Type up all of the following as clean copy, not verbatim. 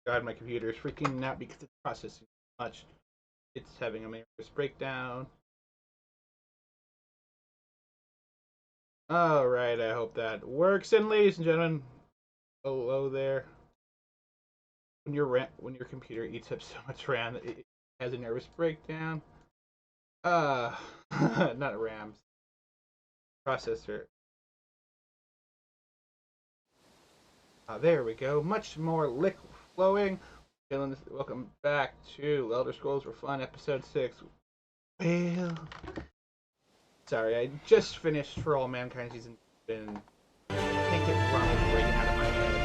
God, my computer is freaking out because it's processing too much. It's having a nervous breakdown. Alright, I hope that works. And ladies and gentlemen, hello there. When your computer eats up so much RAM, it has a nervous breakdown. Uh, not RAM, processor. There we go. Much more liquid flowing. Welcome back to Elder Scrolls for Fun, episode 6. Well, sorry, I just finished For All Mankind season 2 and I can't get Ronald breaking out of my head.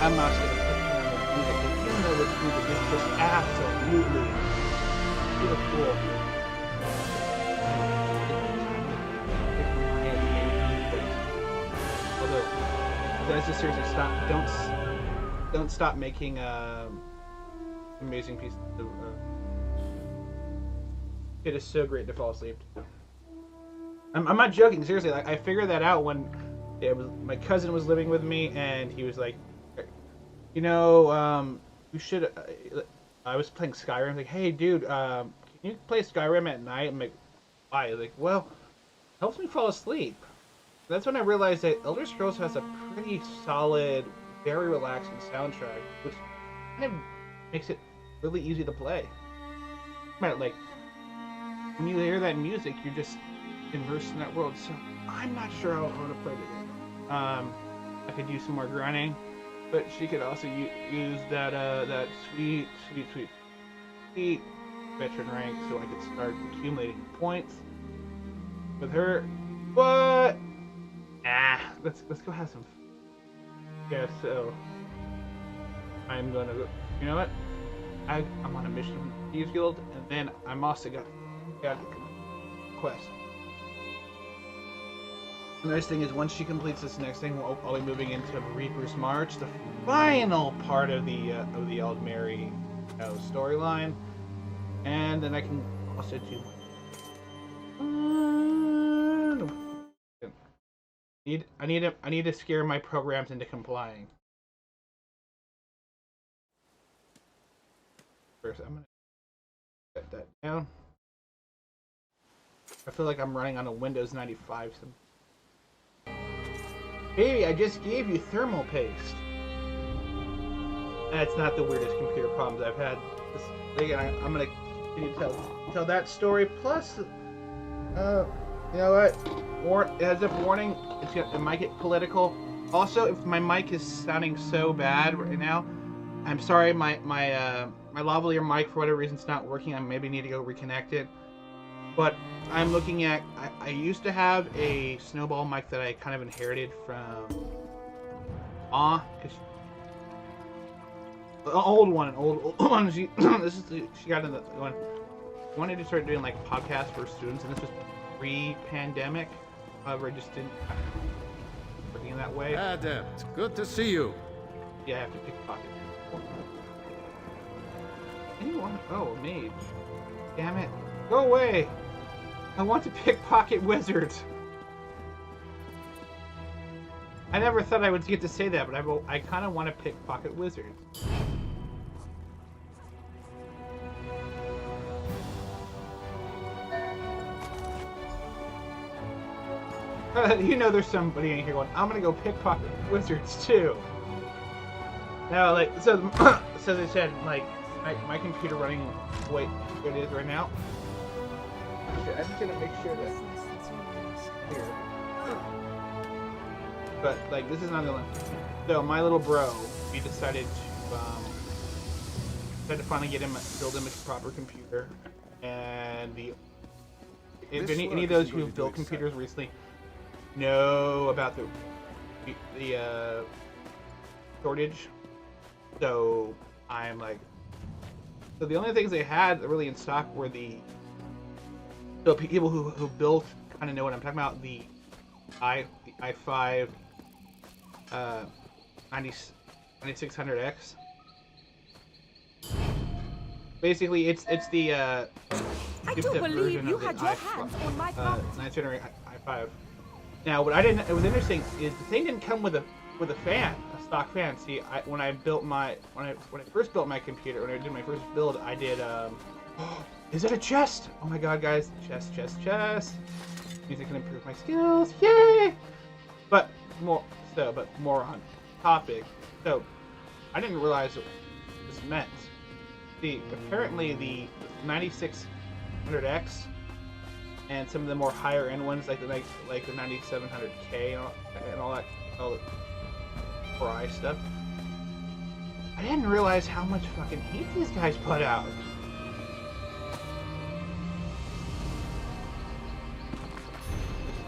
I'm not going to turn on the music, even though this music is just absolutely beautiful. Although, guys, just seriously don't stop making amazing pieces of. It is so great to fall asleep to. I'm not joking, seriously. Like I figured that out when my cousin was living with me, and he was like, you should. I was playing Skyrim. Like, hey, dude, can you play Skyrim at night? I'm like, why? Like, well, it helps me fall asleep. That's when I realized that Elder Scrolls has a pretty solid, very relaxing soundtrack, which kind of makes it really easy to play. Like, when you hear that music, you're just immersed in that world. So I'm not sure how I want to play today. I could use some more grinding, but she could also use that sweet veteran rank, so I could start accumulating points with her. But let's go have some. Yeah, so I'm gonna go. You know what? I'm on a mission from the Thieves Guild, and then I'm also got a quest. The nice thing is, once she completes this next thing, I'll be moving into Reaper's March, the final part of the Aldmeri storyline, and then I can also do. I need to scare my programs into complying. First, I'm gonna set that down. I feel like I'm running on a Windows 95. Baby, I just gave you thermal paste. That's not the weirdest computer problems I've had. I'm gonna continue to tell that story. Plus, you know what? As if warning, it might get political. Also, if my mic is sounding so bad right now, I'm sorry. My lavalier mic, for whatever reason, is not working. I maybe need to go reconnect it. But I'm looking at. I used to have a snowball mic that I kind of inherited from because an old one. She got in the one. She wanted to start doing like podcasts for students, and this was pre-pandemic. However, I just didn't working that way. Adept, good to see you. Yeah, I have to pickpocket. Anyone? Oh, a mage. Damn it. Go away! I want to pickpocket wizards! I never thought I would get to say that, but I kind of want to pickpocket wizards. You know there's somebody in here going, I'm gonna go pickpocket wizards too. Now, like, so they said, like, my computer running the way it is right now. I'm just gonna make sure that here. But like, this is not the one. So my little bro, we decided to finally build him a proper computer, and if any of those who have built computers recently know about the shortage. So I'm like, so the only things they had really in stock were so people who built kind of know what I'm talking about. The i5 9600X. Basically, it's the I do believe you had your hands on my property. 900 i5. Now, what I didn't, it was interesting is the thing didn't come with a fan, a stock fan. See, when I first built my computer, when I did my first build, I did is it a chest? Oh my god, guys, chest. Means I can improve my skills. Yay! But more on topic. So I didn't realize what this meant. See, apparently the 9600X and some of the more higher end ones, like the 9700K and all that, all the Core stuff. I didn't realize how much fucking heat these guys put out.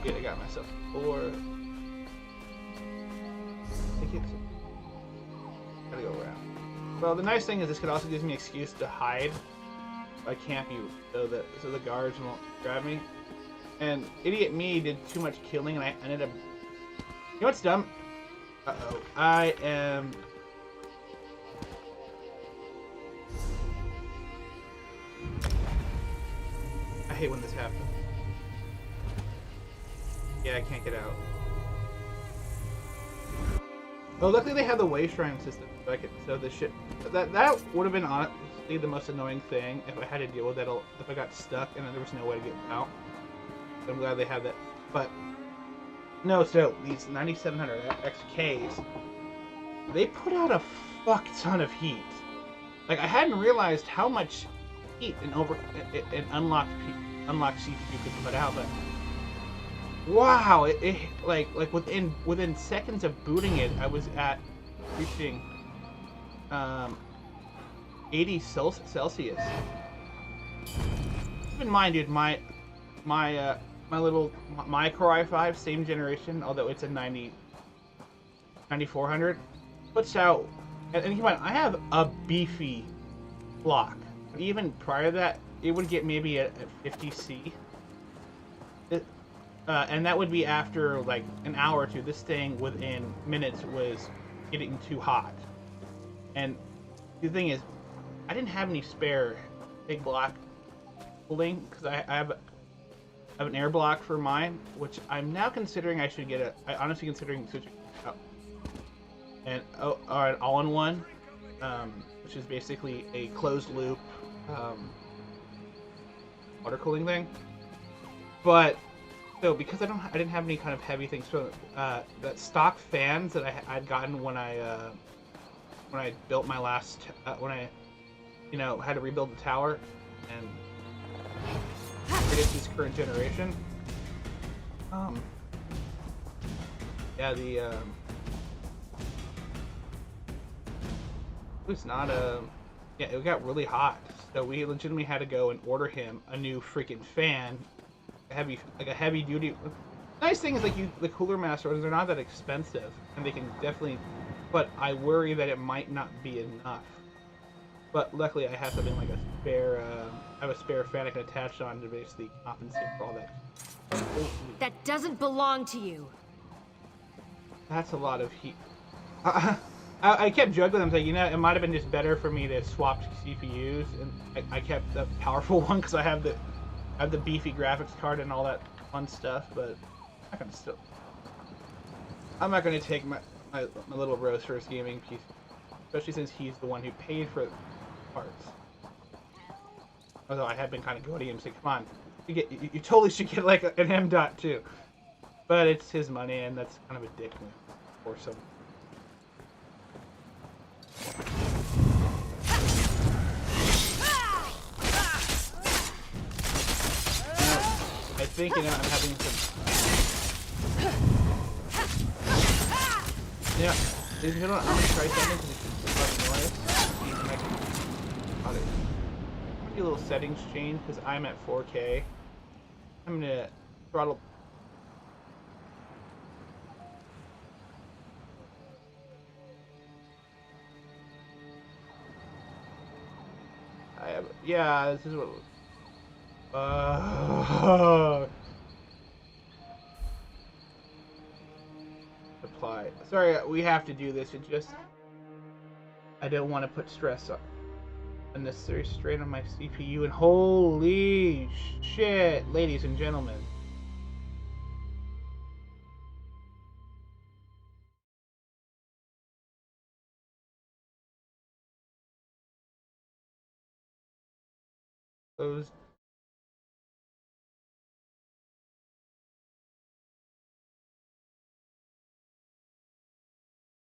I got myself 4. Gotta go around. Well, the nice thing is this could also give me an excuse to hide. I camp you so the guards won't grab me. And idiot me did too much killing, and I ended up. You know what's dumb? Uh-oh. I hate when this happens. Yeah, I can't get out. Well, luckily they have the way shrine system. So the shit that would have been honestly the most annoying thing if I had to deal with it. If I got stuck and then there was no way to get out. So I'm glad they have that. But no, so these 9700 XKs, they put out a fuck ton of heat. Like I hadn't realized how much heat an unlocked CPU could put out, but wow, it like within seconds of booting it, I was at reaching 80 Celsius. Keep in mind, dude, my Core i5, same generation, although it's a 9400, puts out, and keep in mind, I have a beefy block. Even prior to that, it would get maybe at 50C. And that would be after like an hour or two. This thing within minutes was getting too hot. And the thing is, I didn't have any spare big block cooling because I have an air block for mine, which I'm now considering I should get I honestly considering switching out and an all-in-one, which is basically a closed loop water cooling thing. But so because I didn't have any kind of heavy things, so that stock fans that I'd gotten when I built my last when I had to rebuild the tower and this current generation. Yeah, it was not yeah, it got really hot, so we legitimately had to go and order him a new freaking fan. A heavy duty. Nice thing is, like, the Cooler Masters, they're not that expensive, and they can definitely. But I worry that it might not be enough. But luckily, I have something like a spare. I have a spare fan I can attach on to basically compensate for all that. That doesn't belong to you. That's a lot of heat. I kept joking with them, saying, it might have been just better for me to swap CPUs, and I kept the powerful one because I have the beefy graphics card and all that fun stuff, but I'm not gonna take my little bro's first gaming piece, especially since he's the one who paid for the parts. Although I have been kind of goading him, saying, "Come on, you totally should get like an M.2," but it's his money, and that's kind of a dick move for some. I think I'm having some. Yeah, I'm gonna try something because it's fucking noise. I'm gonna do a little settings change because I'm at 4K. I'm gonna throttle. Yeah, this is what. Apply. Sorry, we have to do this. It just, I don't want to put stress on unnecessary strain on my CPU. And holy shit, ladies and gentlemen, closed.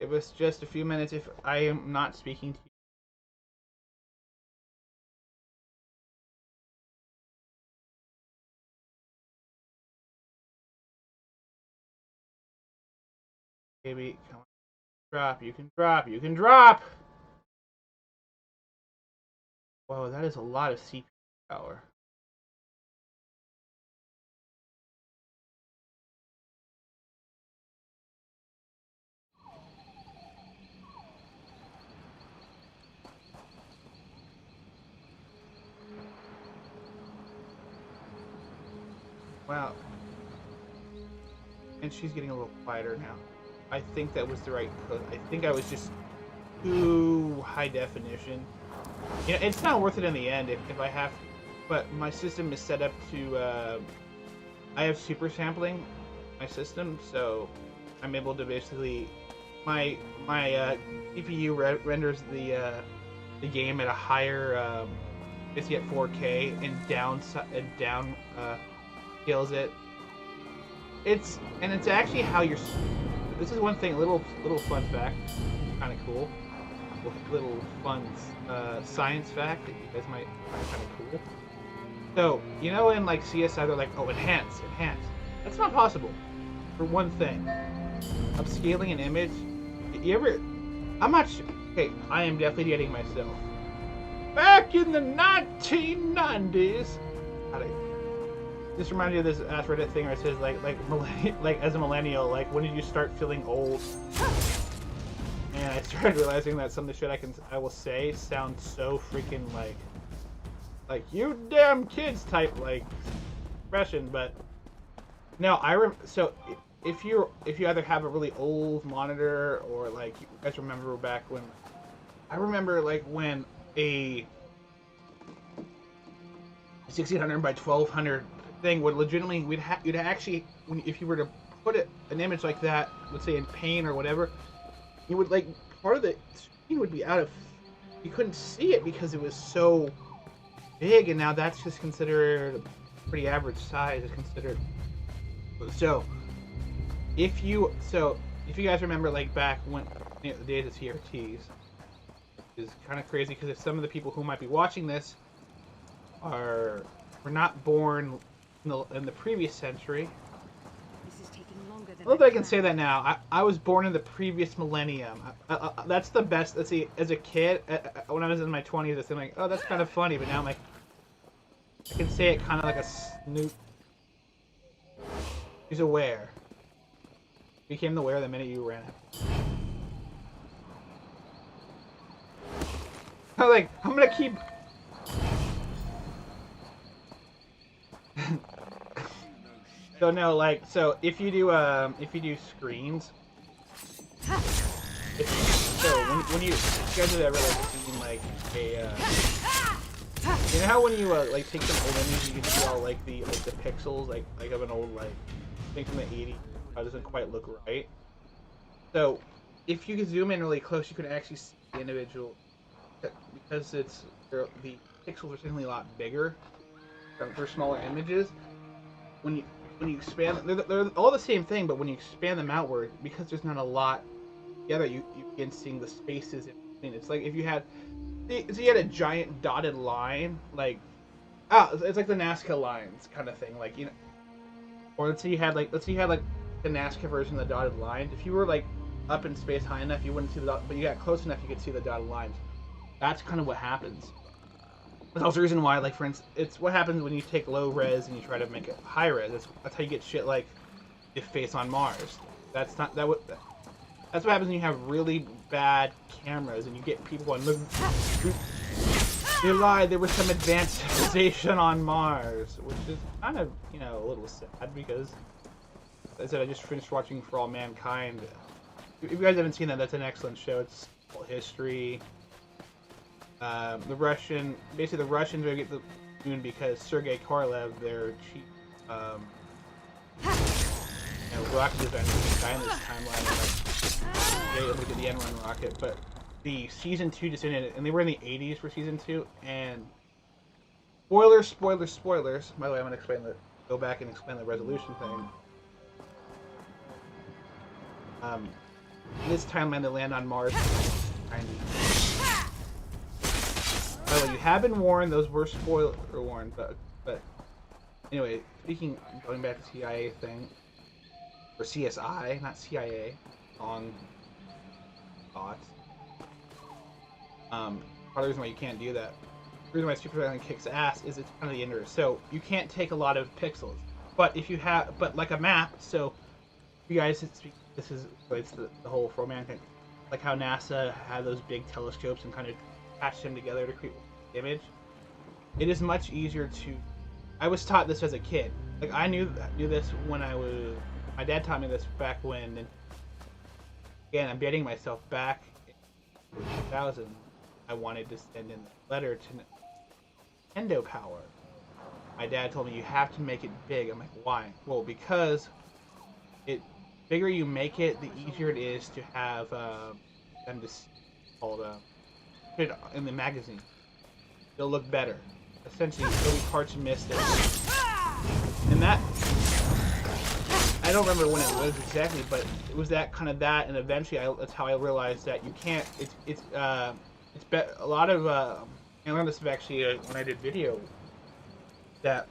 Give us just a few minutes if I am not speaking to you. Baby, come on. Drop, you can drop, you can drop! Whoa, that is a lot of CPU power. Wow. And she's getting a little quieter now. I think that was the right code. I think I was just too high definition. You know, it's not worth it in the end if I have, but my system is set up to, I have super sampling my system, so I'm able to basically, my CPU renders the game at a higher, basically at 4K and down scales it. It's actually how you're. This is one thing, little fun fact, kind of cool. Little fun science fact that you guys might find kind of cool. So you know, in like CSI, they're like, oh, enhance. That's not possible. For one thing, upscaling an image. You ever? I'm not sure. Okay, I am definitely dating myself. Back in the 1990s. This reminds me of this Ask Reddit thing where it says like as a millennial, like when did you start feeling old? And I started realizing that some of the shit I will say sounds so freaking like you damn kids type like expression, but no, so if you either have a really old monitor or like you guys remember back when I remember like when a 1600 by 1200 thing would legitimately you'd actually if you were to put an image like that, let's say in paint or whatever, you would like part of the screen would be out of, you couldn't see it because it was so big, and now that's just considered a pretty average size. It's considered. So if you guys remember like back when the days of CRTs, is kind of crazy because if some of the people who might be watching this were not born in the previous century. This is taking longer than I don't know if I can say that now. I was born in the previous millennium. That's the best. Let's see. As a kid, when I was in my 20s, I was like, oh, that's kind of funny. But now I'm like, I can say it kind of like a snoot. He's aware. Became aware the minute you ran it. I'm like, I'm gonna keep. So no, like, so if you do screens, so when you guys have ever like seen like a, you know how when you like take some old images, you can see all like the pixels like of an old like thing from the 80s, how it doesn't quite look right. So if you could zoom in really close, you could actually see the individual because the pixels are certainly a lot bigger for smaller images. When you expand, they're all the same thing, but when you expand them outward, because there's not a lot together, you begin seeing the spaces in between. It's like if you had a giant dotted line, like it's like the Nazca lines kind of thing, like, you know, or let's say you had like the Nazca version of the dotted lines. If you were like up in space high enough, you wouldn't see the dot, but you got close enough, you could see the dotted lines. That's kind of what happens. That's also the reason why, like, for instance, it's what happens when you take low res and you try to make it high res. That's how you get shit like the face on Mars. That's what happens when you have really bad cameras and you get people on. Look, they lied. There was some advanced civilization on Mars, which is kind of, you know, a little sad because, as I said, I just finished watching For All Mankind. If you guys haven't seen that, that's an excellent show. It's history. The Russians are get the moon because Sergei Korolev, their chief rocket designer, guy in this timeline, they looked at the N1 rocket. But the season 2 just ended, and they were in the 80s for season 2, and Spoilers, spoilers, spoilers. By the way, I'm gonna go back and explain the resolution thing. In this timeline, they land on Mars. By the way, you have been warned. Those were spoiler warned, but anyway, going back to CIA thing, or CSI, not CIA. Long thoughts. Part of the reason why you can't do that, the reason why Super Island kicks ass is it's kind of the inverse. So you can't take a lot of pixels, but if you have, but like a map. So you guys, this is relates to the whole romantic, like how NASA had those big telescopes and kind of patched them together to create an image. It is much easier to. I was taught this as a kid. Like I knew this when I was. My dad taught me this back when. And again, I'm dating myself back in 2000. I wanted to send in a letter to Nintendo Power. My dad told me you have to make it big. I'm like, why? Well, because it bigger you make it, the easier it is to have them just called put it in the magazine. It'll look better. Essentially, there'll be parts missed. And that I don't remember when it was exactly, but it was that kind of that, and eventually that's how I realized that you can't. It's a lot of. I learned this actually when I did video. That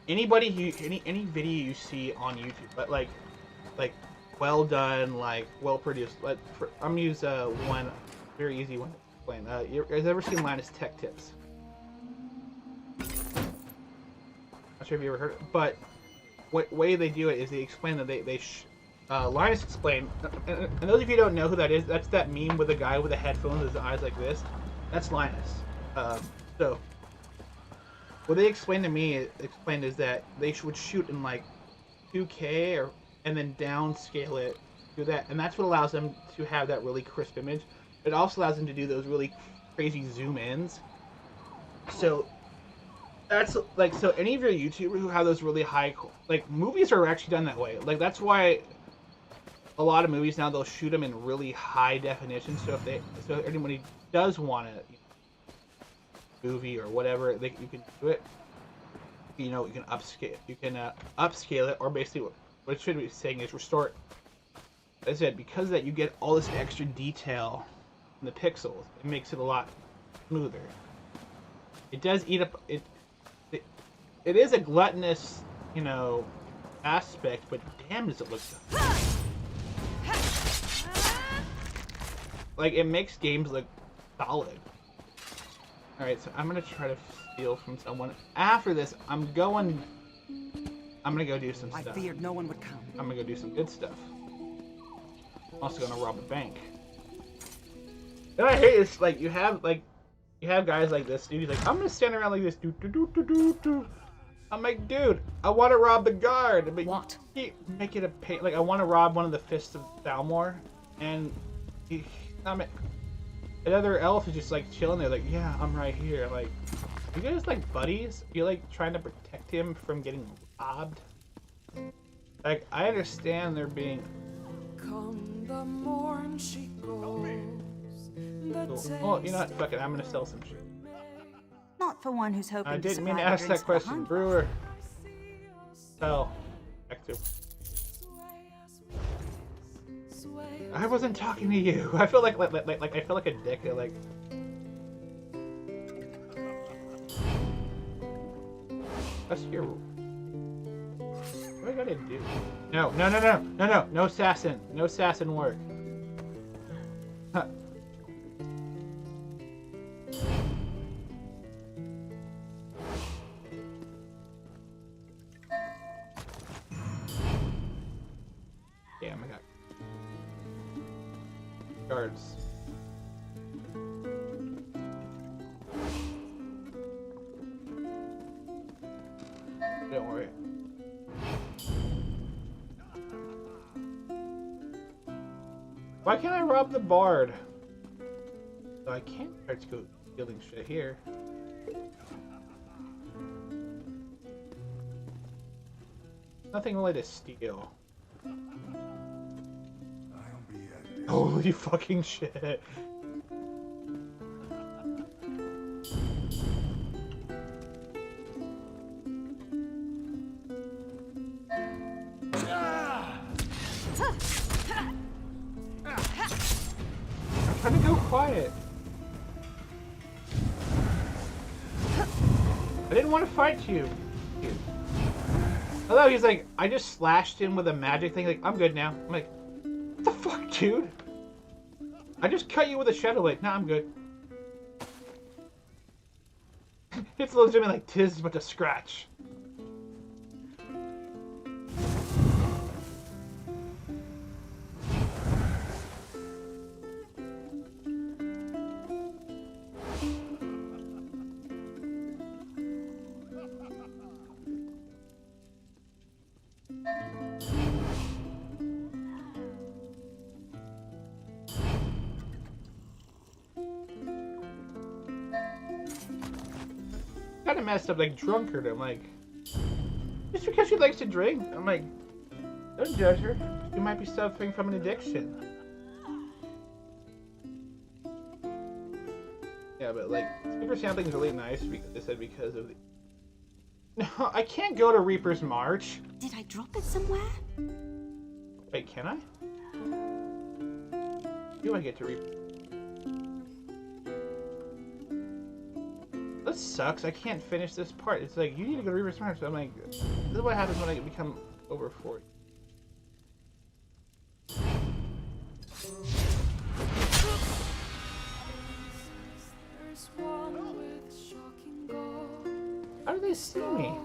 anybody any video you see on YouTube, but like well done, like well produced. I'm gonna use one very easy one to explain. You guys ever seen Linus Tech Tips? Not sure if you ever heard it, but what way they do it is they explain that Linus explained, and those of you who don't know who that is, that's that meme with the guy with the headphones, his eyes like this. That's Linus. So what they explained to me is that they would shoot in like 2K and then downscale it to that, and that's what allows them to have that really crisp image. It also allows them to do those really crazy zoom ins. So that's like, so any of your YouTubers who have those really high, like movies are actually done that way. Like that's why a lot of movies now they'll shoot them in really high definition. So if anybody does want a movie or whatever, you can do it. You know, you can upscale it, or basically what it should be saying is restore it. As I said, because of that you get all this extra detail in the pixels. It makes it a lot smoother. It does eat up it. It is a gluttonous, you know, aspect, but damn does it look good. Like, it makes games look solid. Alright, so I'm gonna try to steal from someone. After this, I'm gonna go do some stuff. I feared no one would come. I'm gonna go do some good stuff. I'm also gonna rob a bank. And I hate this, like, you have guys like this, dude. He's like, I'm gonna stand around like this, I'm like, dude, I want to rob the guard. But what? Make it a pain. Like, I want to rob one of the Fists of Thalmor, and another elf is just like chilling there, like, yeah, I'm right here. Like, you guys like buddies? You're like trying to protect him from getting robbed. Like, I understand there being. Come the morn she goes. Well, you know what? Fuck it. I'm gonna sell some shit. Not for one who's hoping I to didn't mean to survive ask that question, Brewer. Sell. Back to. I wasn't talking to you. I feel like I feel like a dick. Like. That's your. What do I gotta do? No assassin. No assassin work. Huh. Damn, I got guards. Don't worry. Why can't I rob the bard? So I can't start to go stealing shit here. Nothing really to steal. Holy fucking shit. quiet. I didn't want to fight you. Although he's like, I just slashed him with a magic thing. Like, I'm good now. I'm like, what the fuck, dude? I just cut you with a shadow blade. Nah, I'm good. It's legitimately like, tis but a scratch. Kind of messed up, like drunkard. I'm like, just because she likes to drink. I'm like, don't judge her. She might be suffering from an addiction. Yeah, but like, Super Sampling is really nice because they said because of the. No, I can't go to Reaper's March. Did I drop it somewhere? Wait, can I? Do I get to Reaper? This sucks. I can't finish this part. It's like, you need to go to Reaper's March. So I'm like, this is what happens when I become over 40. How do they see me?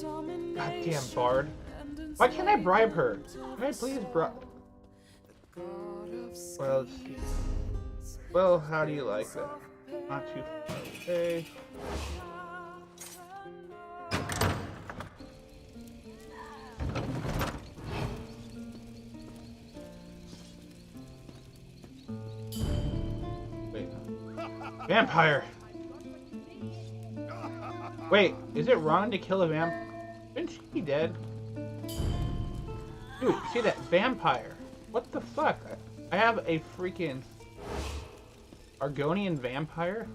Goddamn Bard. Why can't I bribe her? Can I please bribe? Well, let's see. Well, how do you like that? Not too far away. Wait. Vampire! Wait, is it wrong to kill a vamp? Shouldn't she be dead? Dude, see that vampire? What the fuck? I have a freaking Argonian vampire?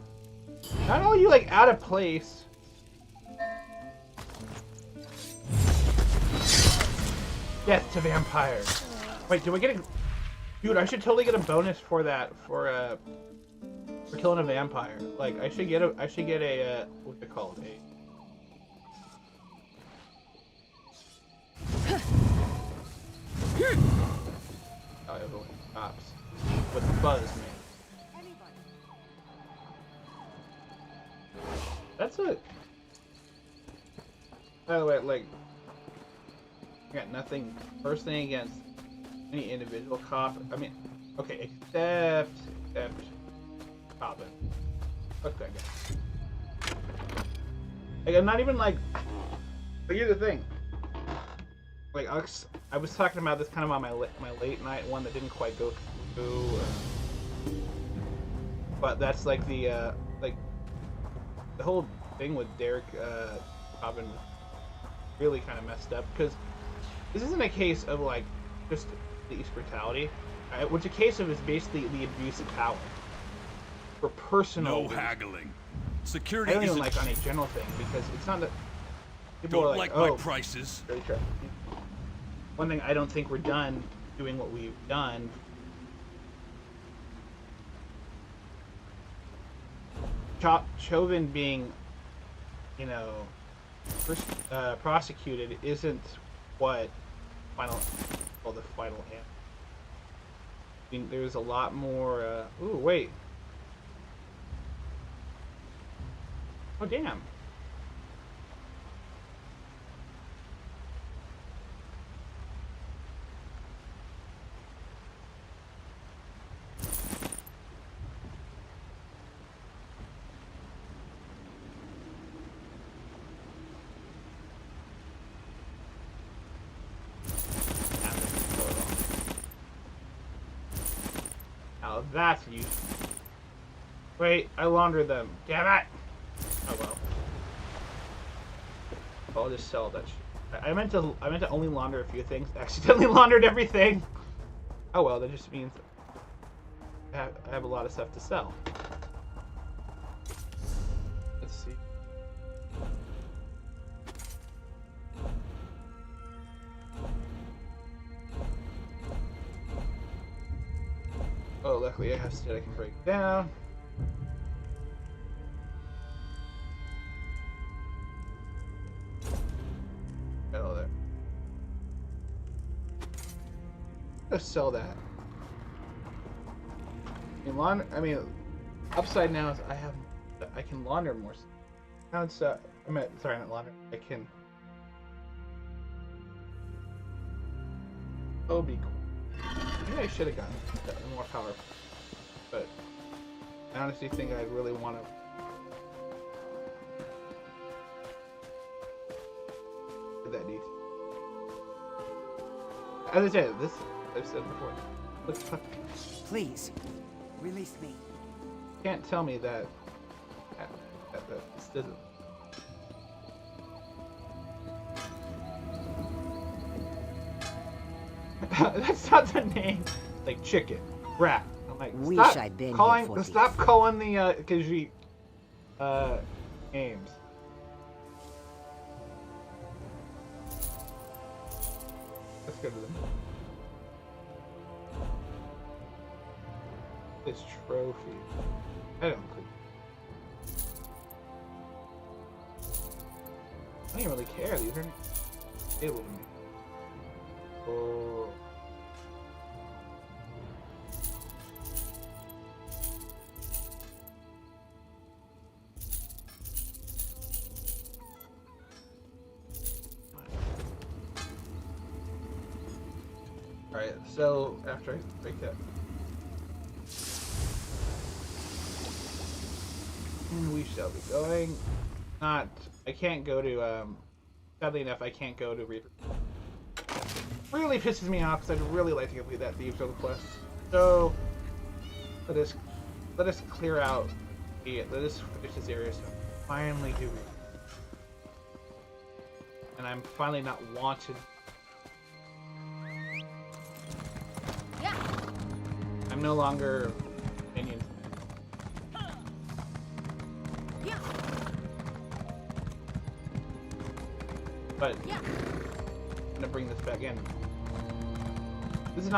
Not only are you like out of place. Death to vampire. Wait, do I get a... Dude, I should totally get a bonus for that, for killing a vampire. Like, I should get a, what's it called? Oh, everyone stops. With buzz, man. That's it. By the way, like, I got nothing personally against any individual cop. I mean, okay, except Cobbin. Fuck that guy. Like, I'm not even like. But here's the thing. Like, I was talking about this kind of on my late night one that didn't quite go through. But that's like the whole thing with Derek Cobbin was really kind of messed up, because this isn't a case of like just police brutality. What's a case of is basically the abuse of power for personal. No haggling. Security I don't even isn't... like on a general thing, because it's not that people Don't are like, my oh, prices. really true. One thing I don't think we're done doing what we've done. Chauvin being, you know, prosecuted isn't what the final answer. I mean, there's a lot more. Ooh, wait. Oh, damn. Now that's useful. Wait, I laundered them. Damn it! Oh well. I'll just sell that shit. I meant to only launder a few things. I accidentally laundered everything. Oh well, that just means I have a lot of stuff to sell. Let's see. Oh, luckily I have state I can break down. Hello there. Let's sell that. I mean, upside now is I can launder more. Now it's sorry, not launder. I can. Oh, be cool. Maybe I should have gotten more power, but I honestly think I really want to. That needs. As I said, I've said before. Looks tough. Please, release me. Can't tell me that this doesn't. That's not the name. Like chicken, rat. I'm like, Wish stop I'd been calling. here for Stop this. calling the Khajiit names. Let's go to them. This trophy. I don't even really care. These are stable to me. Oh. Alright, so after I break that. And we shall be going. I can't go to, sadly enough, I can't go to Reaper. Really pisses me off because I'd really like to complete that Thieves Road quest. So, let us clear out let us finish this area so I finally do it. And I'm finally not wanted. Yeah. I'm no longer minions. Yeah. But Yeah. I'm gonna bring this back in. This is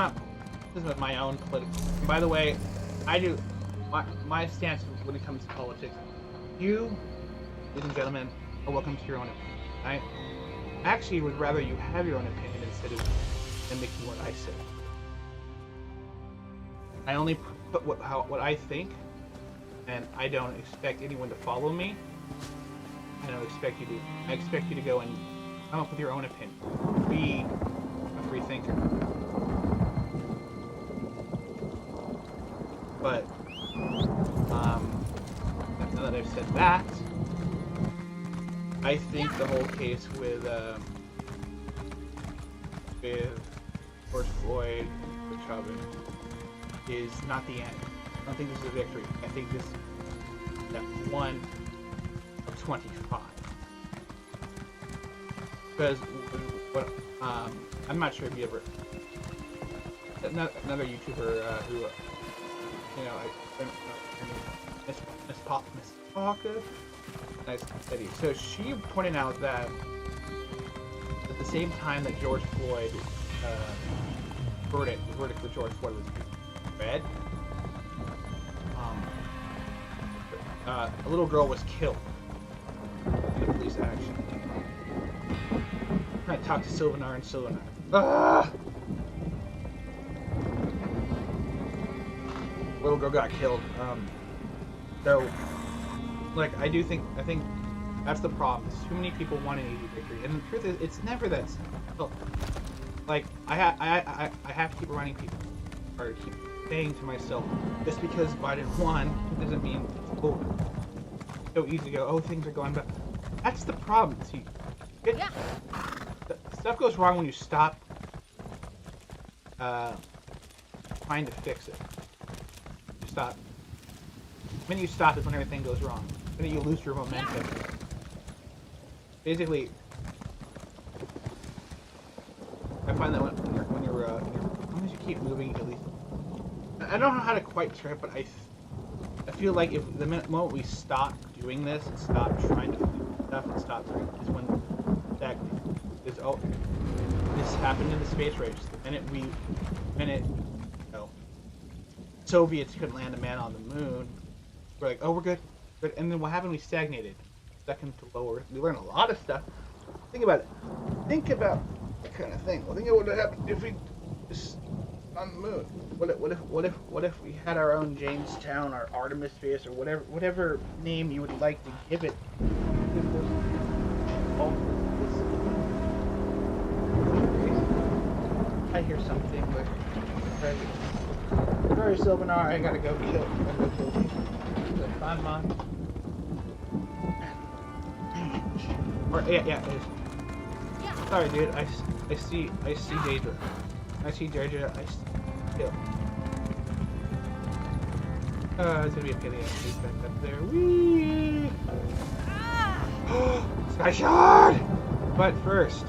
my own political. By the way, I do my stance when it comes to politics. You, ladies and gentlemen, are welcome to your own opinion. I actually would rather you have your own opinion instead of mimicking what I say. I only put what I think, and I don't expect anyone to follow me. I don't expect you to. I expect you to go and come up with your own opinion. Be a free thinker. But now that I've said that, I think the whole case with George Floyd, with Chavez, is not the end. I don't think this is a victory. I think this is step 1 of 25. Because what I'm not sure if you ever another YouTuber who you know Miss Parker, nice study. So she pointed out that at the same time that George Floyd the verdict for George Floyd was read, a little girl was killed in the police action. I talked to Sylvanar and Sylvanar. Little girl got killed. So, like, I think that's the problem. It's too many people want an easy victory, and the truth is, it's never that simple. Like, I have to keep reminding people, or keep saying to myself, just because Biden won doesn't mean it's over. It's so easy to go, oh, things are going bad. That's the problem. See, stuff goes wrong when you stop trying to fix it. You stop. When you stop is when everything goes wrong. When you lose your momentum. Basically, I find that when you're as long as you keep moving, at least. I don't know how to quite turn it, but I feel like if the moment we stop doing this and stop trying to fix stuff and stop doing it, is when that is this happened in the space race. The minute Soviets couldn't land a man on the moon. We're like, oh, we're good. Good. And then what happened? We stagnated. Stuck into low Earth. We learned a lot of stuff. Think about it. Think about that kind of thing. Well, think of what would happen if we just on the moon. What if we had our own Jamestown or Artemis Face or whatever name you would like to give it? I hear something, but sorry, Sylvanar, I gotta go kill. Fine, Mom. Or yeah. Sorry, dude. I see Daedra. I see Daedra. Kill. It's gonna be a pity he's back up there. Whee! Sky Shard! But first.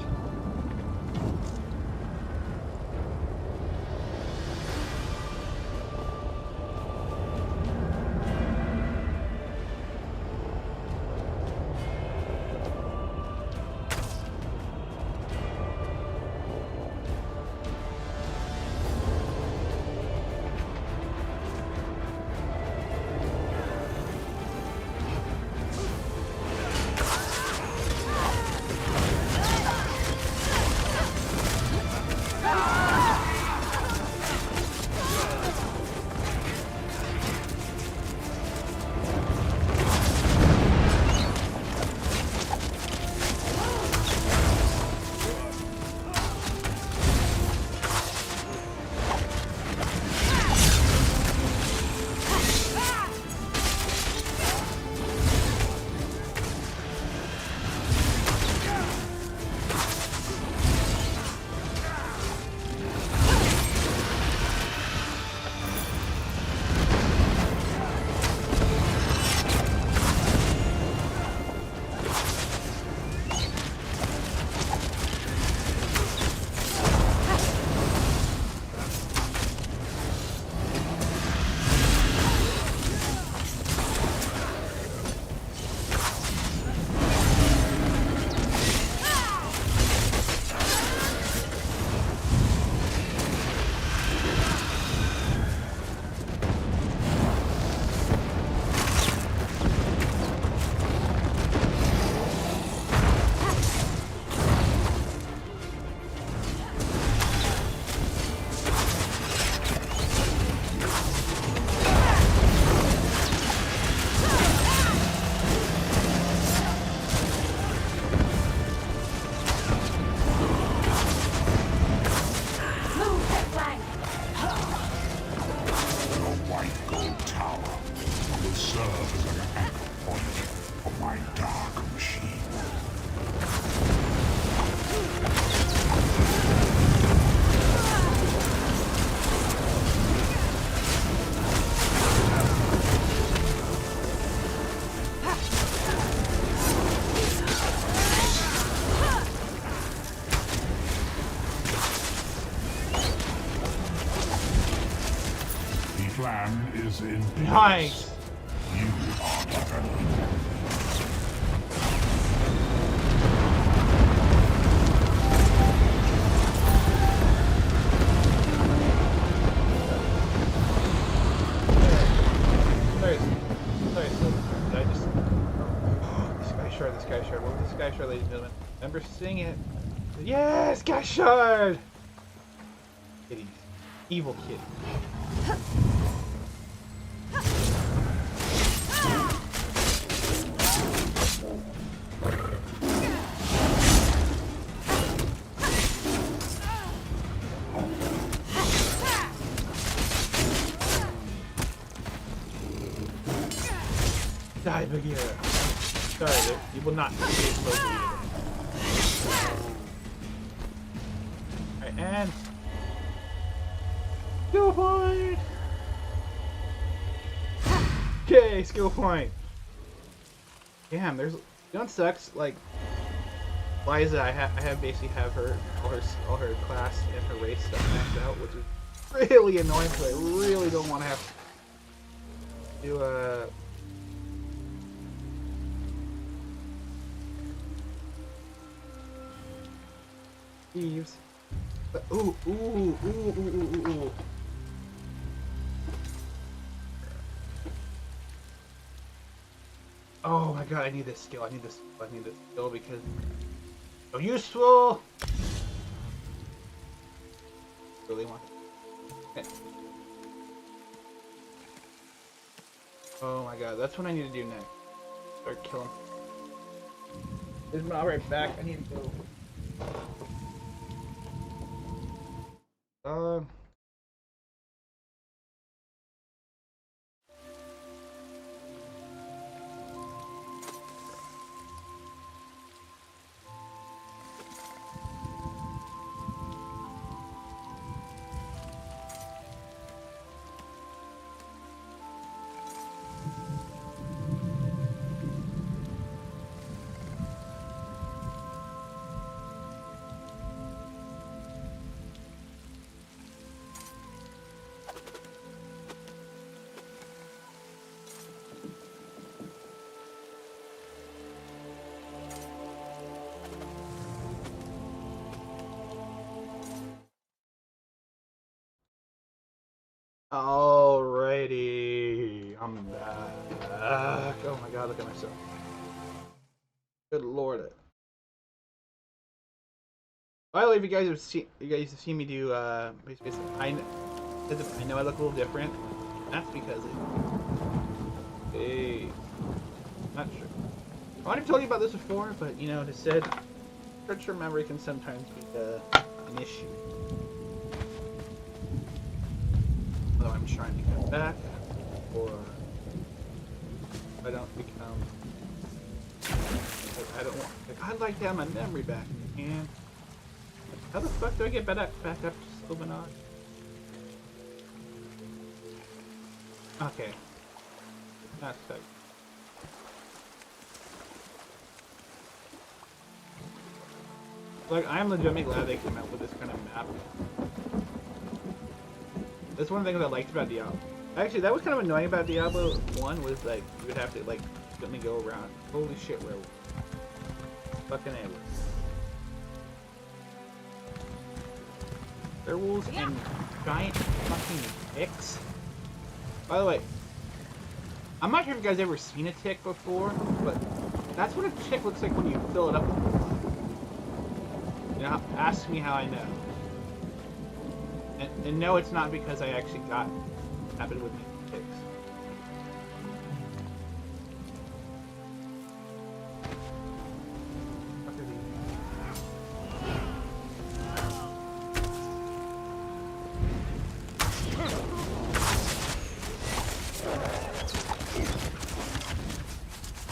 Plan is in place. Nice. You are better. Sorry. Did I just... The Sky Shard. What was the Sky Shard, ladies and gentlemen? Remember seeing it? Yes, Sky Shard! Kitties. Evil kitty. Die, Bagheera. Sorry, you will not be exposed to either. Alright, and... skill point! Okay, skill point! Damn, there's... You know what sucks? Like... Liza, I have basically have her all her class and her race stuff maxed out, which is really annoying because I really don't want to have to do Thieves. But, ooh. Oh my god, I need this skill. I need this. I need this skill because it's so useful. Really want it. Okay. Oh my god, that's what I need to do next. Start killing. There's my right back. I need to go. Alrighty, I'm back. Oh my god, look at myself. Good lord. By the way, if you guys have seen me do basically, I know I look a little different. That's because not sure. I might have told you about this before, but you know, it is said short-term memory can sometimes be an issue. Although I'm trying to get back, or I don't become. I don't want. Like, I'd like to have my memory back, and how the fuck do I get back up to Silvanage? Okay, that's it. Like, I'm legitimately glad they came out with this kind of map. That's one of the things I liked about Diablo. Actually, that was kind of annoying about Diablo 1 was like you would have to like let me go around. Holy shit, werewolf. Fucking A. Werewolves and giant fucking ticks. By the way, I'm not sure if you guys ever seen a tick before, but that's what a tick looks like when you fill it up with water. You know, ask me how I know. And no, it's not because I actually got happened with me ticks.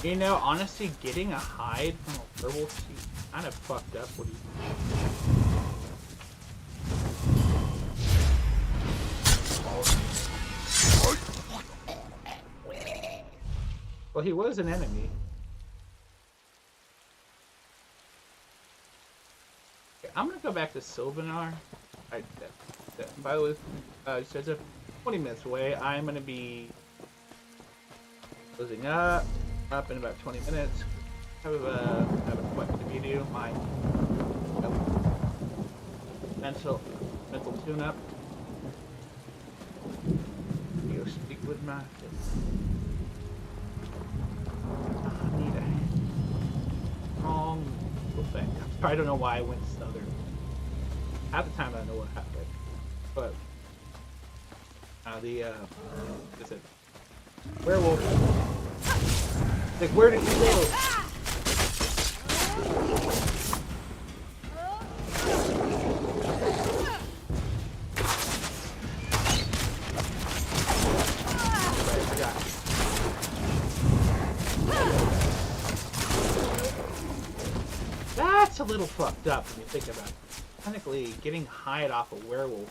You know, honestly, getting a hide from a werewolf is kind of fucked up. What do you think? Well, he was an enemy. Okay, I'm gonna go back to Silvanar. By the way, it says 20 minutes away. I'm gonna be closing up in about 20 minutes. Have a appointment to video. My mental tune-up. Go speak with my. I need a strong thing. I don't know why I went southern. Half the time I don't know what happened, but is it werewolf? Like, where did you go? That's a little fucked up when you think about it. Technically, getting hide off a werewolf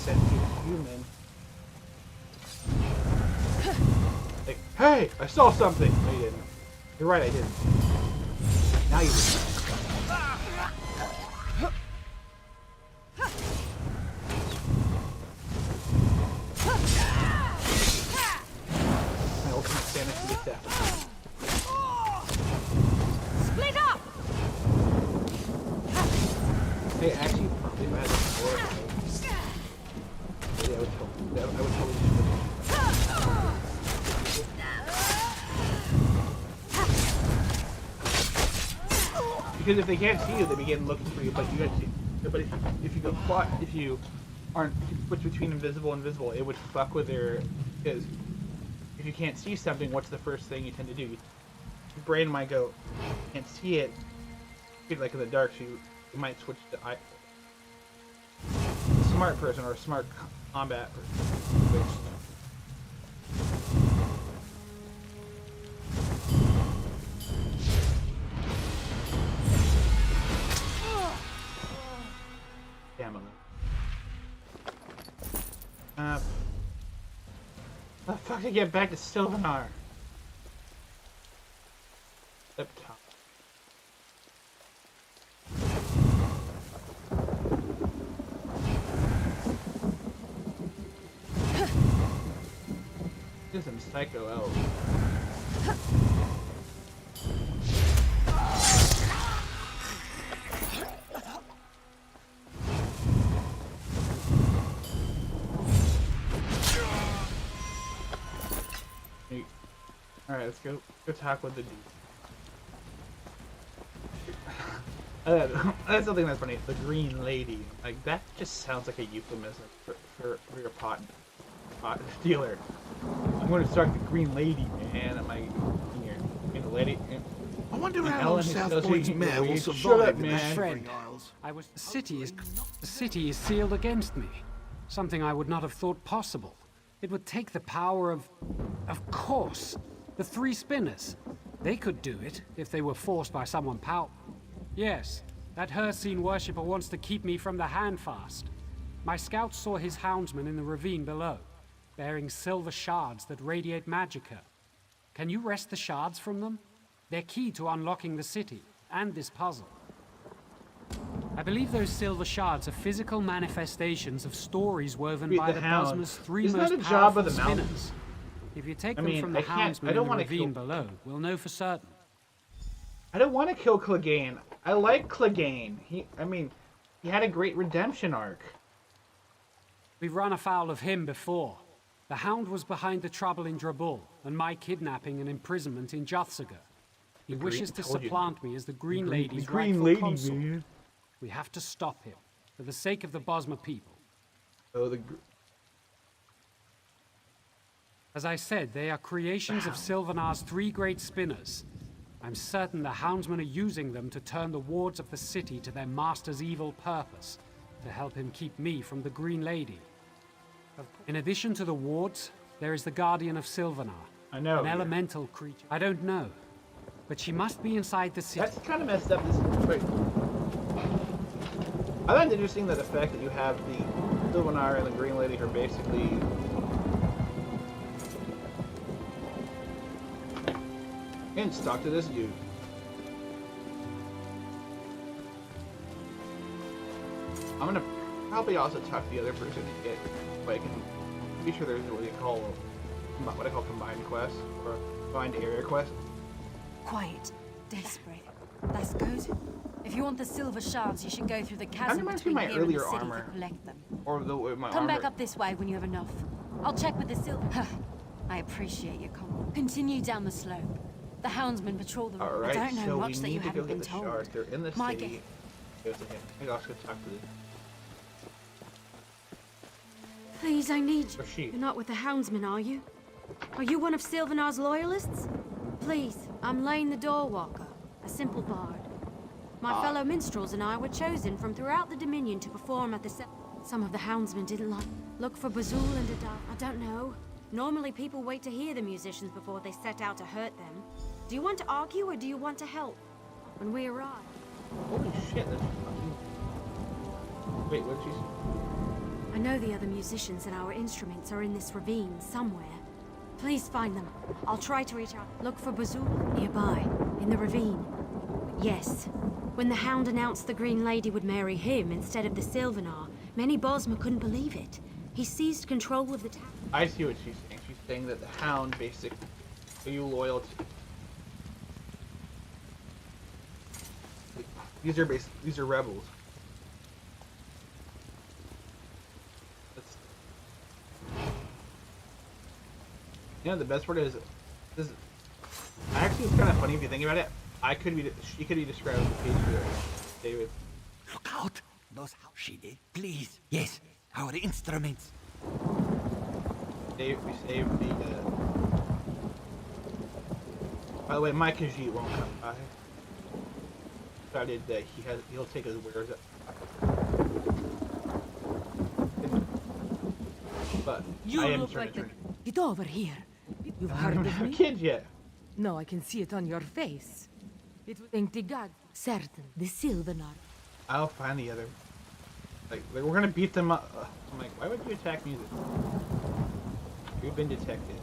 sent you a human. Like, hey, I saw something. No, you didn't. You're right, I didn't. Now you did. My ultimate sanity to death. Split up! Hey, actually, probably rather more. Yeah, I would totally Because if they can't see you, they begin looking for you. But you got to. But if you go plot, if you aren't if you switch between invisible and visible, it would fuck with their. Because if you can't see something, what's the first thing you tend to do? Your brain might go, can't see it. Like in the dark, so you might switch to a smart person or a smart combat person. Damn it. How the fuck to get back to Sylvanar? Up top. There's some psycho elves. Alright, let's go talk with the dude. That's something that's funny. The Green Lady. Like, that just sounds like a euphemism for your pot dealer. I'm going to start the Green Lady, man. Am I in the lady? I wonder how Ellen long is South so Point's sweet. mayor will Shut survive up, in man. the Friend, Shivering Isles. the city is sealed against me. Something I would not have thought possible. It would take the power of course, the three spinners. They could do it if they were forced by someone powerful. Yes, that Hircine worshipper wants to keep me from the Handfast. My scouts saw his houndsmen in the ravine below, bearing silver shards that radiate magicka. Can you wrest the shards from them? They're key to unlocking the city, and this puzzle. I believe those silver shards are physical manifestations of stories woven Beat by the the hound. Bosma's three Isn't most that a job powerful of the mountain? spinners. If you take I them mean, from the I houndsmen don't in the wanna ravine kill- below, we'll know for certain. I don't want to kill Clegane. I like Clegane. He had a great redemption arc. We've run afoul of him before. The Hound was behind the trouble in Drabul, and my kidnapping and imprisonment in Juthsaga. He wishes to told you. supplant me as the Green Lady's Green rightful Lady, consort. man. We have to stop him, for the sake of the Bosma people. Oh, As I said, they are creations of Sylvanar's three great spinners. I'm certain the houndsmen are using them to turn the wards of the city to their master's evil purpose, to help him keep me from the Green Lady. In addition to the wards, there is the Guardian of Sylvanar. I know. An elemental creature. I don't know, but she must be inside the city. That's kind of messed up. Wait. I find it interesting that the fact that you have the Sylvanar and the Green Lady are basically and talk to this dude. I'm gonna probably also talk to the other person to get, like, I'm pretty sure there's what I call combined quests or combined area quests. Quiet. Desperate. That's good. If you want the silver shards, you should go through the chasm reminds me between of my here and the earlier city armor. to collect them. Or my Come armor. back up this way when you have enough. I'll check with the silver. I appreciate your comment. Continue down the slope. The houndsmen patrol the road. Alright, I don't know so much we that need you to go haven't get been the told. shards. They're in the My city. Go to him. I gotta go talk to this. Please, I need you. Or she. You're not with the houndsmen, are you? Are you one of Sylvanar's loyalists? Please, I'm Lane the Doorwalker, a simple bard. My fellow minstrels and I were chosen from throughout the Dominion to perform at the Some of the houndsmen didn't like. Look for Bazul and Adar. I don't know. Normally people wait to hear the musicians before they set out to hurt them. Do you want to argue or do you want to help? When we arrive. Holy shit, that's fucking... Wait, what'd you say? I know the other musicians and our instruments are in this ravine somewhere. Please find them. I'll try to reach out. Look for Bazul nearby, in the ravine. Yes. When the Hound announced the Green Lady would marry him instead of the Sylvanar, many Bosma couldn't believe it. He seized control of the town. I see what she's saying. She's saying that the Hound basically... Are you loyal to... These are rebels. You know, the best part is actually, it's kind of funny if you think about it. I could be. She could be described as a patriot, David. Look out! Those how she did. Please. Yes, our instruments. We saved the. By the way, my Khajiit won't come by. Decided that he'll take his wares up. But You I am look like trying the... Get over here. You've I heard don't of have me? kids yet. No, I can see it on your face. It was Intigad. Certain, the Sylvanar. I'll find the other. Like we're gonna beat them up. I'm like, why would you attack me? You've been detected.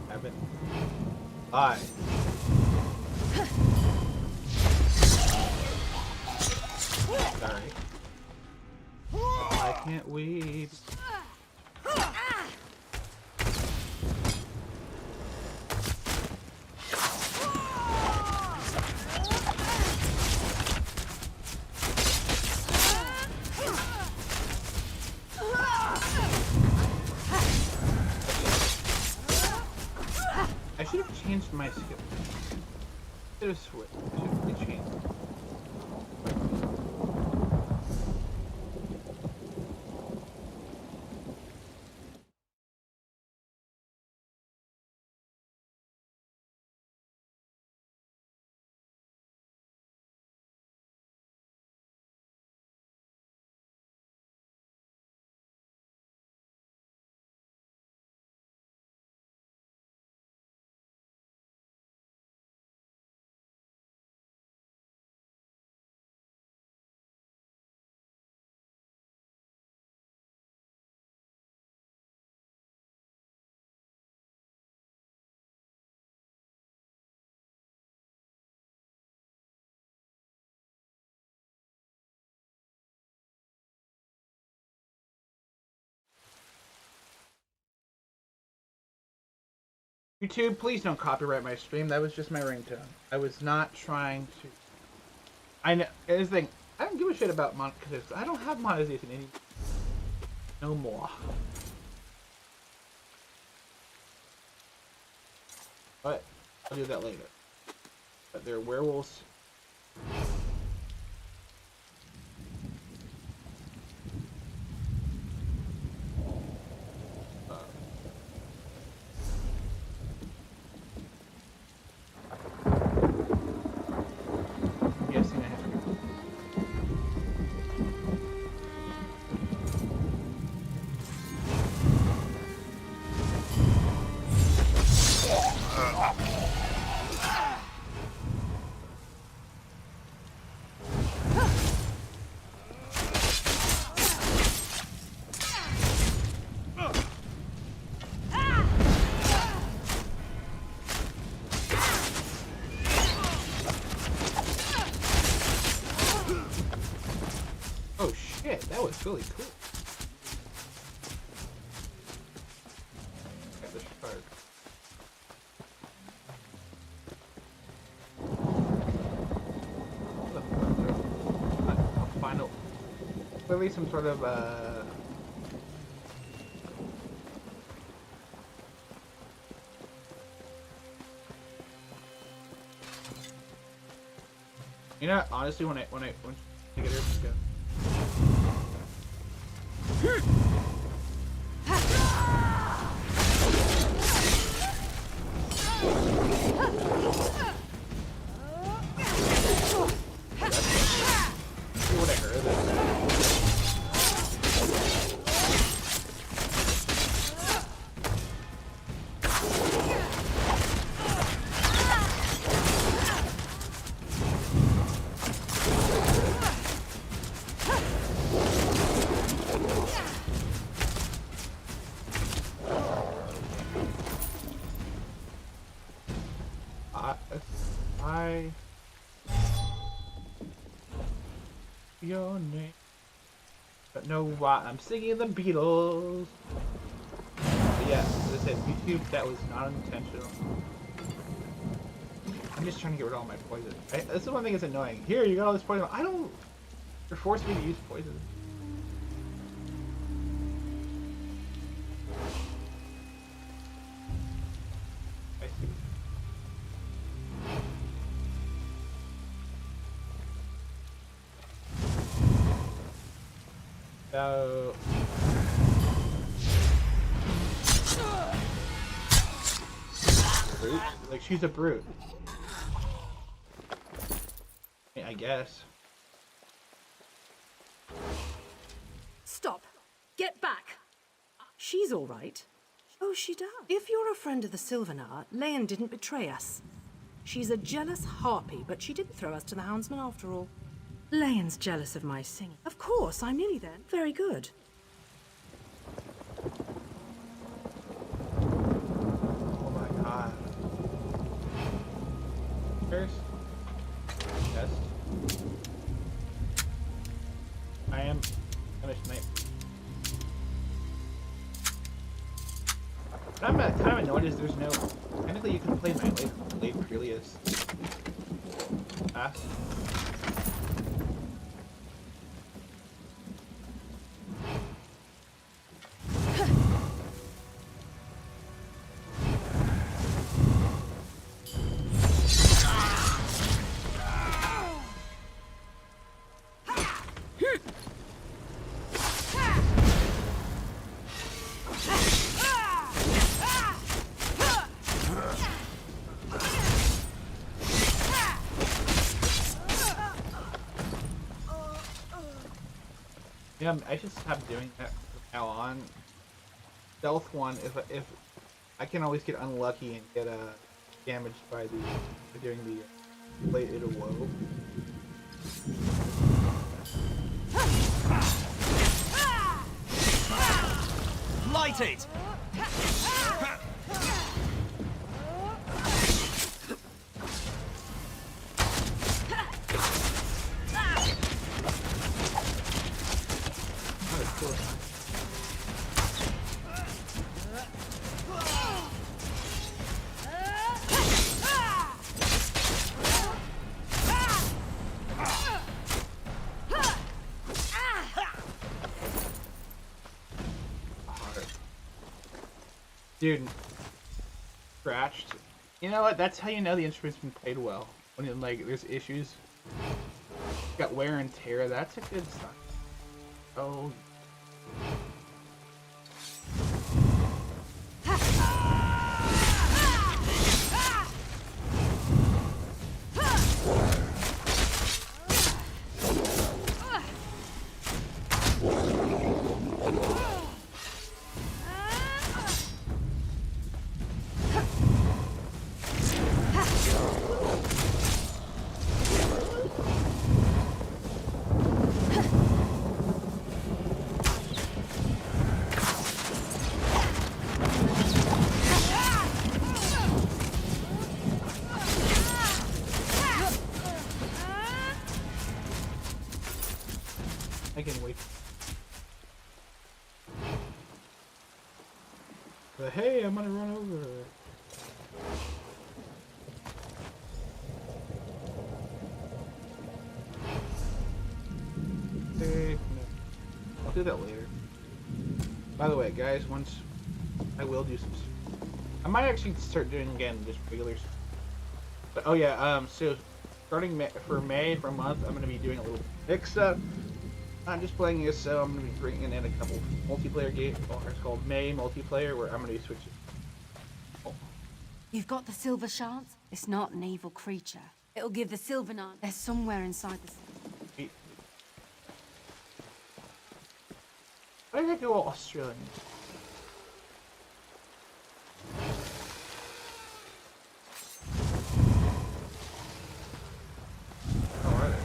Haven't I? Sorry. I can't weep. I should have changed my skill. Should have switched. Should have changed. YouTube, please don't copyright my stream. That was just my ringtone. I was not trying to. I know. Here's the thing. I don't give a shit about monetization. I don't have monetization any. No more. But I'll do that later. But they're werewolves. I'm guessing I have to go. Oh shit, that was really cool. Got this card. I'll find out. Clearly some sort of you know, honestly, when I get here, just go. See what I heard. I your name, but no why I'm singing the Beatles. But yeah, as I said, YouTube, that was not intentional. I'm just trying to get rid of all my poison. This is one thing that's annoying. Here, you got all this poison. I don't. You're forcing me to use poison. I see. So brute? Like she's a brute. I guess. Stop. Get back. She's all right. Oh, she does. If you're a friend of the Sylvanar, Leon didn't betray us. She's a jealous harpy, but she didn't throw us to the houndsman after all. Leon's jealous of my singing. Of course, I'm nearly there. Very good. Oh my god. First. Test. I am gonna snipe. What I'm kind of annoyed is there's no. Technically, you can play Nightlight purely as fast. Yeah, I should stop doing that from now on. Stealth one, if I can always get unlucky and get damaged by doing the Blade of Woe. Light it! Dude, scratched. You know what? That's how you know the instrument's been played well. When it, like there's issues, got wear and tear. That's a good sign. Oh. I can wait. But hey, I'm gonna run over. Hey, no. I'll do that later. By the way, guys, once I will do some. I might actually start doing again just regulars. But oh yeah, so starting for May for a month, I'm gonna be doing a little mix up. Not just playing this, so I'm going to be bringing in a couple multiplayer games. It's called May Multiplayer, where I'm going to be switching. Oh. You've got the silver shards? It's not an evil creature. It'll give the Sylvanar. They're somewhere inside the... Wait. Why did I go all Australian? Oh, are they?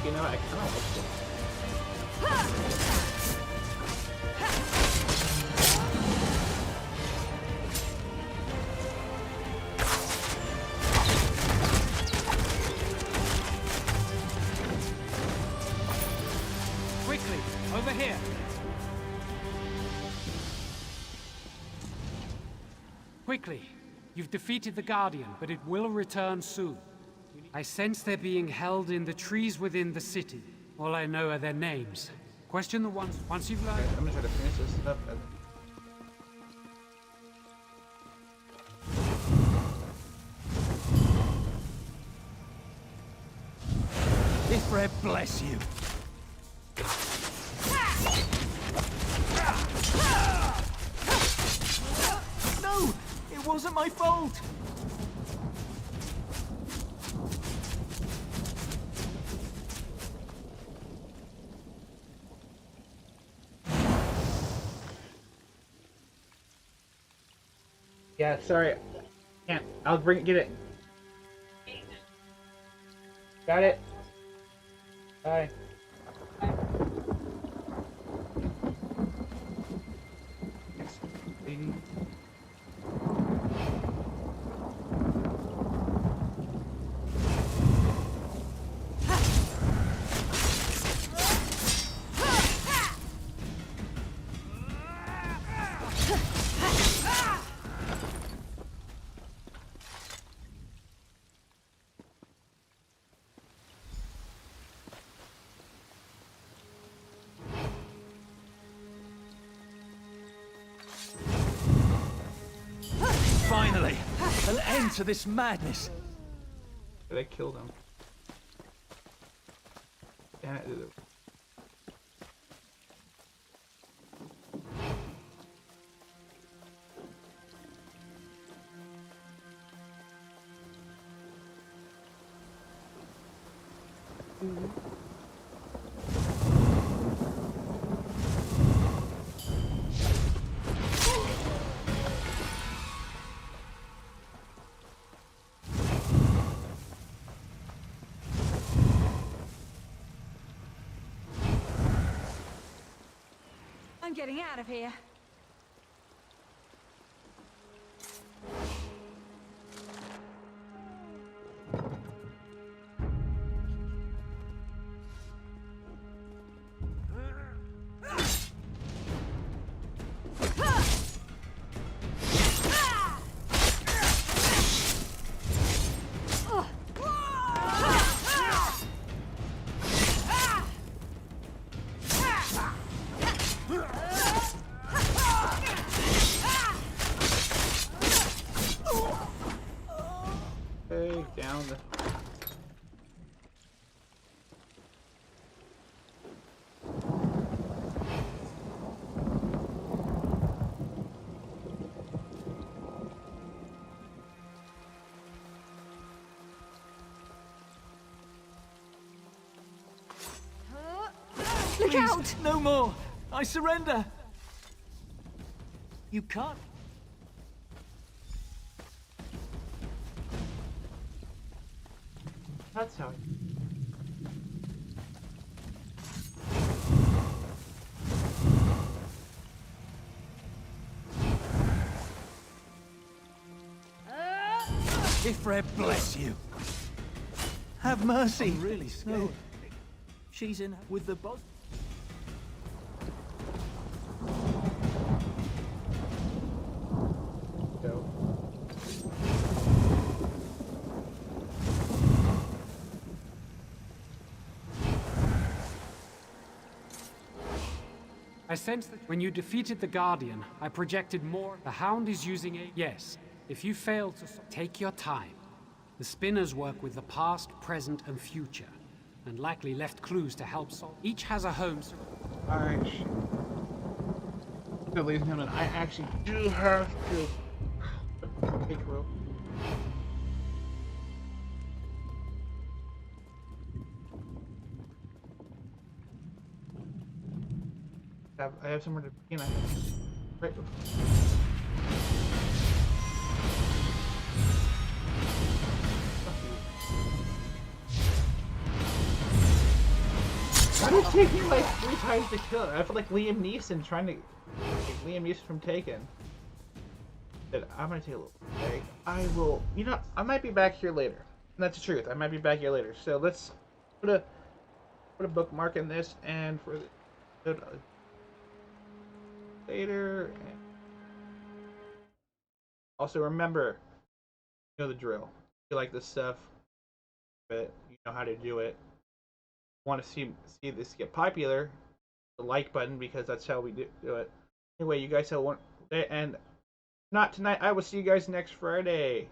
You know, I kind of like it. Quickly. You've defeated the Guardian, but it will return soon. I sense they're being held in the trees within the city. All I know are their names. Question the ones once you've learned. Okay, I'm gonna try to finish this up. Ifred bless you. No! It wasn't my fault! Yeah, sorry. Can't. I'll get it. Got it. Bye. Lady. Finally! An end to this madness! But I killed him. Damn it. I'm getting out of here. Okay, down the. Look Please, out! no more! I surrender! You can't. That's how. Ifred bless you. Have mercy. I'm really scared. No. She's in with the boss. Go. I sense that when you defeated the Guardian, I projected more. The Hound is using a... Yes. If you fail to... Take your time. The Spinners work with the past, present, and future, and likely left clues to help solve. Each has a home... Alright, shit. So, ladies and gentlemen, I actually do have to take a rope. I have somewhere to begin. Right. Why did it take me like 3 times to kill him? I feel like Liam Neeson trying to Liam Neeson from Taken. But I'm gonna take a little break. I will. You know, I might be back here later. And that's the truth. I might be back here later. So let's put a bookmark in this, and for the later. Also, remember, you know the drill. If you like this stuff, but you know how to do it. Want to see this get popular? The like button, because that's how we do it. Anyway, you guys have one day, and not tonight. I will see you guys next Friday.